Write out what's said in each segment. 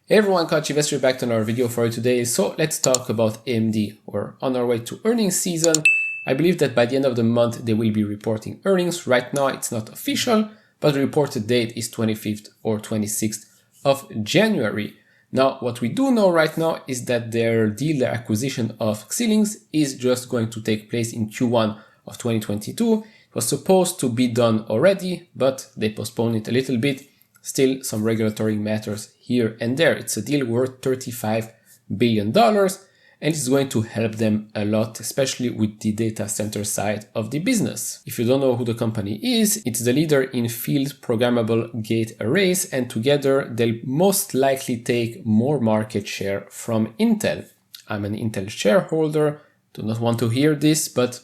Hey everyone, Couch Investor back to another video for you today. So let's talk about AMD. We're on our way to earnings season. I believe that by the end of the month they will be reporting earnings. Right now it's not official, but the reported date is 25th or 26th of January. Now what we do know right now is that their deal, their acquisition of Xilinx is just going to take place in Q1 of 2022. It was supposed to be done already, but they postponed it a little bit. Still some regulatory matters here and there. It's a deal worth $35 billion and it's going to help them a lot, especially with the data center side of the business. If you don't know who the company is, it's the leader in field programmable gate arrays, and together they'll most likely take more market share from Intel. I'm an Intel shareholder, do not want to hear this, but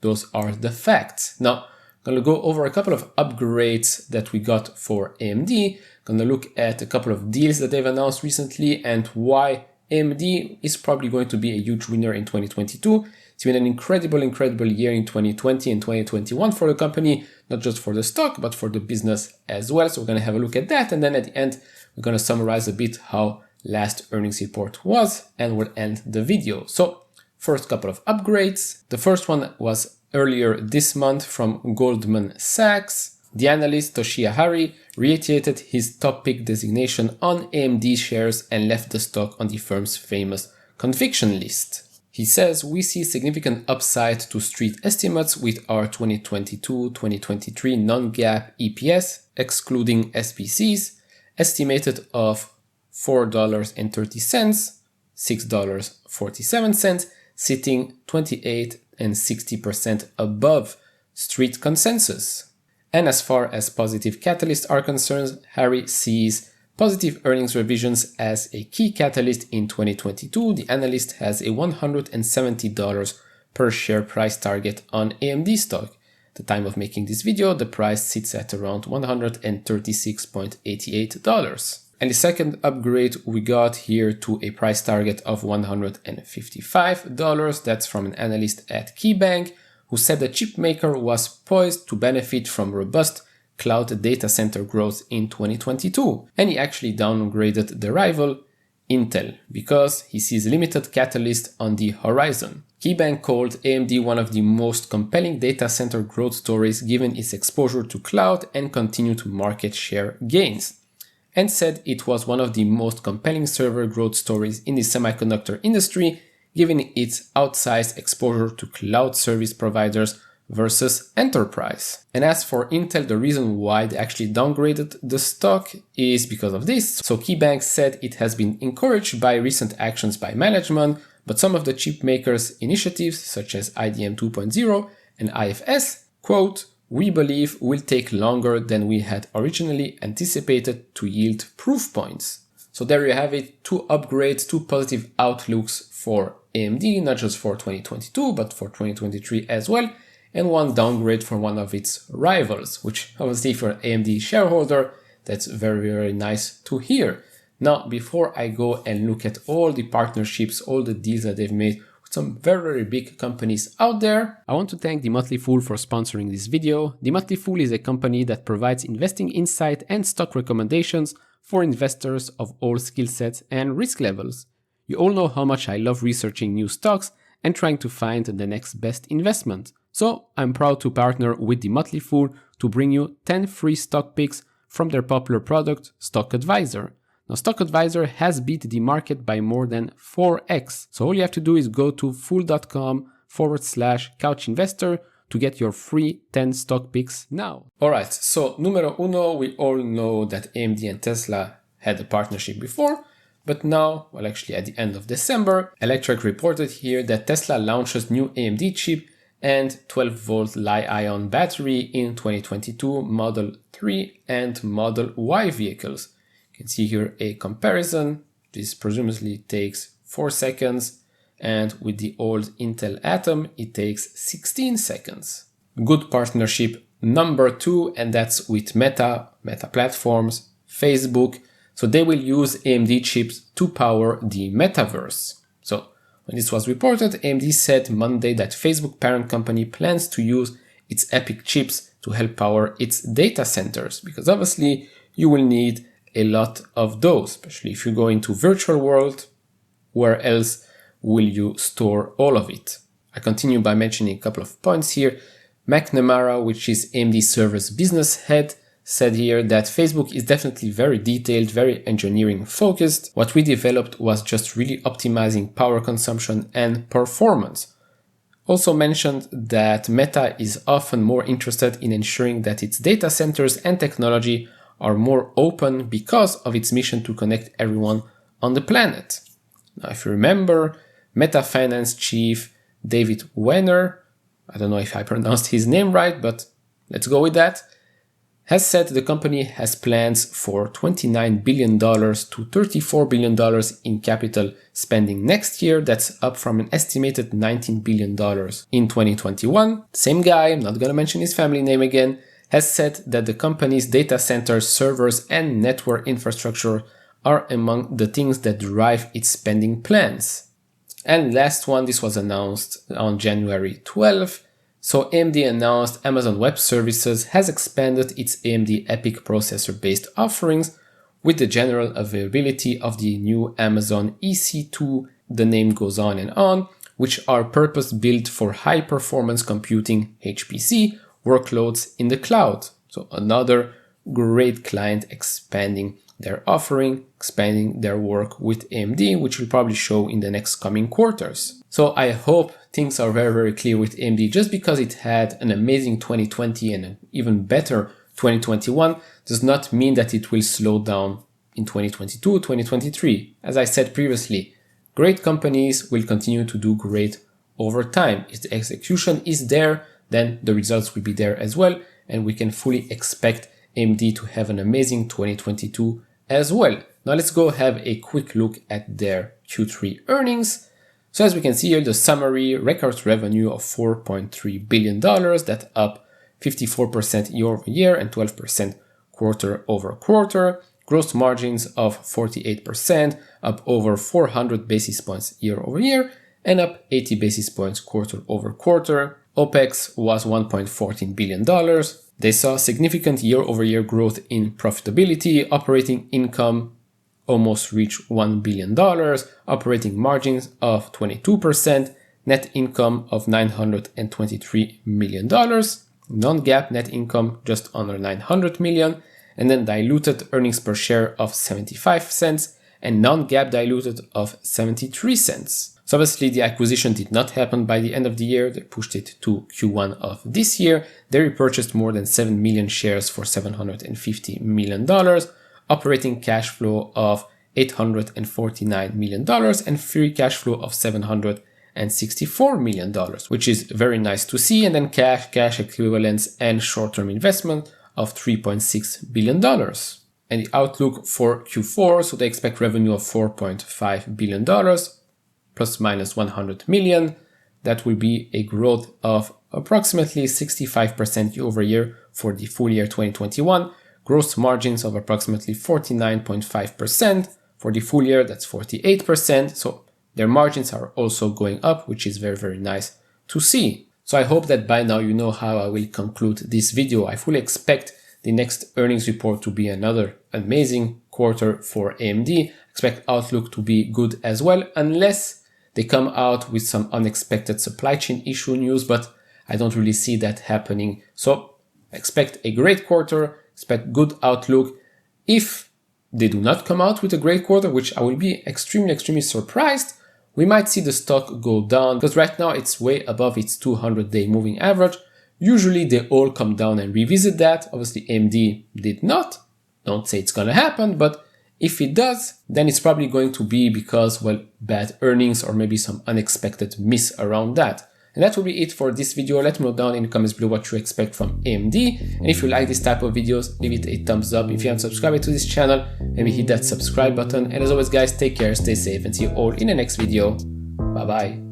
those are the facts. Now, I'm going to go over a couple of upgrades that we got for AMD. I'm going to look at a couple of deals that they've announced recently and why AMD is probably going to be a huge winner in 2022. It's been an incredible year in 2020 and 2021 for the company, not just for the stock, but for the business as well. So we're going to have a look at that. And then at the end, we're going to summarize a bit how last earnings report was, and we'll end the video. So first couple of upgrades. The first one was earlier this month from Goldman Sachs. The analyst Toshiya Hari reiterated his top pick designation on AMD shares and left the stock on the firm's famous conviction list. He says, "We see significant upside to street estimates with our 2022-2023 non-GAAP EPS, excluding SBCs, estimated of $4.30, $6.47, sitting 28 and 60% above street consensus." And as far as positive catalysts are concerned, Harry sees positive earnings revisions as a key catalyst in 2022. The analyst has a $170 per share price target on AMD stock. At the time of making this video, the price sits at around $136.88. And the second upgrade we got here to a price target of $155. That's from an analyst at KeyBank, who said the chip maker was poised to benefit from robust cloud data center growth in 2022. And he actually downgraded the rival, Intel, because he sees limited catalyst on the horizon. KeyBank called AMD one of the most compelling data center growth stories given its exposure to cloud and continued market share gains, and said it was one of the most compelling server growth stories in the semiconductor industry, given its outsized exposure to cloud service providers versus enterprise. And as for Intel, the reason why they actually downgraded the stock is because of this. So KeyBank said it has been encouraged by recent actions by management, but some of the chip makers' initiatives, such as IDM 2.0 and IFS, quote, "we believe will take longer than we had originally anticipated to yield proof points." So there you have it, two upgrades, two positive outlooks for AMD, not just for 2022, but for 2023 as well, and one downgrade for one of its rivals, which obviously for an AMD shareholder, that's very nice to hear. Now, before I go and look at all the partnerships, all the deals that they've made, some very big companies out there, I want to thank The Motley Fool for sponsoring this video. The Motley Fool is a company that provides investing insight and stock recommendations for investors of all skill sets and risk levels. You all know how much I love researching new stocks and trying to find the next best investment. So I'm proud to partner with The Motley Fool to bring you 10 free stock picks from their popular product, Stock Advisor. Now, Stock Advisor has beat the market by more than 4x. So all you have to do is go to fool.com/couchinvestor to get your free 10 stock picks now. Alright, so numero uno, we all know that AMD and Tesla had a partnership before, but now, well actually at the end of December, Electrek reported here that Tesla launches new AMD chip and 12-volt Li-ion battery in 2022 Model 3 and Model Y vehicles. You can see here a comparison. This presumably takes 4 seconds, and with the old Intel Atom, it takes 16 seconds. Good partnership number 2, and that's with Meta Platforms, Facebook. So they will use AMD chips to power the metaverse. So when this was reported, AMD said Monday that Facebook parent company plans to use its EPYC chips to help power its data centers, because obviously you will need a lot of those, especially if you go into virtual world, where else will you store all of it? I continue by mentioning a couple of points here. McNamara, which is AMD server's business head, said here that Facebook is definitely very detailed, very engineering focused. What we developed was just really optimizing power consumption and performance. Also mentioned that Meta is often more interested in ensuring that its data centers and technology are more open because of its mission to connect everyone on the planet. Now, if you remember, Meta finance chief David Wenner, I don't know if I pronounced his name right, but let's go with that, has said the company has plans for $29 billion to $34 billion in capital spending next year. That's up from an estimated $19 billion in 2021. Same guy, I'm not gonna mention his family name again, has said that the company's data centers, servers, and network infrastructure are among the things that drive its spending plans. And last one, this was announced on January 12th. So AMD announced Amazon Web Services has expanded its AMD EPYC processor-based offerings with the general availability of the new Amazon EC2, the name goes on, which are purpose-built for high-performance computing HPC workloads in the cloud. So another great client expanding their offering, expanding their work with AMD, which will probably show in the next coming quarters. So I hope things are very, very clear with AMD. Just because it had an amazing 2020 and an even better 2021 does not mean that it will slow down in 2022, 2023. As I said previously, great companies will continue to do great over time. If the execution is there, then the results will be there as well, and we can fully expect AMD to have an amazing 2022 as well. Now let's go have a quick look at their Q3 earnings. So as we can see here, the summary, record revenue of $4.3 billion, that's up 54% year over year and 12% quarter over quarter. Gross margins of 48%, up over 400 basis points year over year and up 80 basis points quarter over quarter. OPEX was $1.14 billion. They saw significant year-over-year growth in profitability. Operating income almost reached $1 billion. Operating margins of 22%. Net income of $923 million. Non-GAAP net income just under $900 million. And then diluted earnings per share of 75 cents and non-GAAP diluted of 73 cents. So obviously the acquisition did not happen by the end of the year. They pushed it to Q1 of this year. They repurchased more than 7 million shares for $750 million. Operating cash flow of $849 million and free cash flow of $764 million, which is very nice to see. And then cash equivalents and short-term investment of $3.6 billion. And the outlook for Q4, so they expect revenue of $4.5 billion. Plus minus 100 million. That will be a growth of approximately 65% year over year for the full year 2021. Gross margins of approximately 49.5%. For the full year, that's 48%. So their margins are also going up, which is very, very nice to see. So I hope that by now you know how I will conclude this video. I fully expect the next earnings report to be another amazing quarter for AMD. Expect outlook to be good as well, unless they come out with some unexpected supply chain issue news, but I don't really see that happening. So expect a great quarter, expect good outlook. If they do not come out with a great quarter, which I will be extremely surprised, we might see the stock go down because right now it's way above its 200-day moving average. Usually they all come down and revisit that. Obviously AMD did not. Don't say it's gonna happen, but if it does, then it's probably going to be because, well, bad earnings or maybe some unexpected miss around that. And that will be it for this video. Let me know down in the comments below what you expect from AMD. And if you like this type of videos, leave it a thumbs up. If you haven't subscribed to this channel, maybe hit that subscribe button. And as always guys, take care, stay safe, and see you all in the next video. Bye bye.